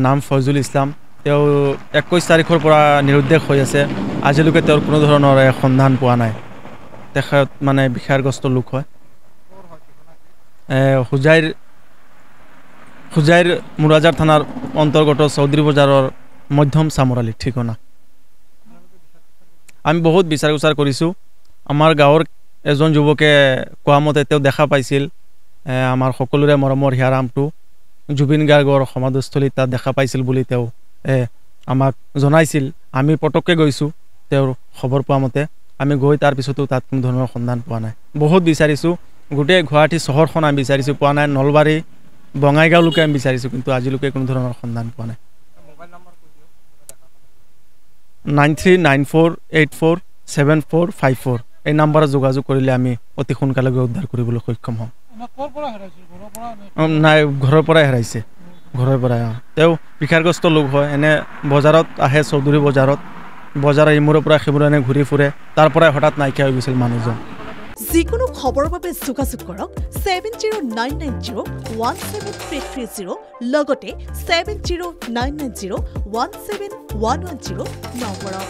নাম ফয়জুল ইছলাম তেওঁ 21 তাৰিখৰ পৰা নিৰুদ্দেশ হৈ আছে আজিলৈকে তেওঁৰ কোনো ধৰণৰ সন্ধান পোৱা নাই তেখেত মানে বিষাৰগ্ৰস্ত লোক হয় হুজাইৰ মুৰাজাৰ থানাৰ অন্তৰ্গত চৌধুৰী বজাৰৰ মধ্যম চামৰালী ঠিকনা আমি বহুত বিচাৰ কুচাৰ কৰিছোঁ আমাৰ গাঁৱৰ এজন যুৱকে কোৱা মতে তেওঁ দেখা পাইছিল আমাৰ সকলোৰে মৰমৰ হিয়াৰামটো জুবিন গাৰ্গৰ সমাধিস্থলীত তাত দেখা পাইছিল বুলি তেওঁ আমাক জনাইছিল আমি পটককৈ গৈছোঁ তেওঁৰ খবৰ পোৱা মতে আমি গৈ তাৰ পিছতো তাত কোনো ধৰণৰ সন্ধান পোৱা নাই বহুত বিচাৰিছোঁ গোটেই গুৱাহাটী চহৰখন আমি বিচাৰিছোঁ পোৱা নাই নলবাৰী বঙাইগাঁওলৈকে আমি বিচাৰিছোঁ কিন্তু আজিলৈকে কোনো ধৰণৰ সন্ধান পোৱা নাই 9394847454 এই নাম্বাৰত যোগাযোগ কৰিলে আমি অতি সোনকালে গৈ উদ্ধাৰ কৰিবলৈ সক্ষম হ'ম নাই ঘৰৰ পৰাই হেৰাইছে ঘৰৰ পৰাই তেওঁ বিষাৰগ্ৰস্ত লোক হয় এনে বজাৰত আহে চৌধুৰী বজাৰৰ ইমূৰৰ পৰা সিমূৰ এনে ঘূৰি ফুৰে তাৰ পৰাই হঠাৎ নাইকিয়া হৈ গৈছিল মানুহজন যিকোনো খবৰৰ বাবে যোগাযোগ কৰক 7099017330 লগতে 7099017110 নম্বৰত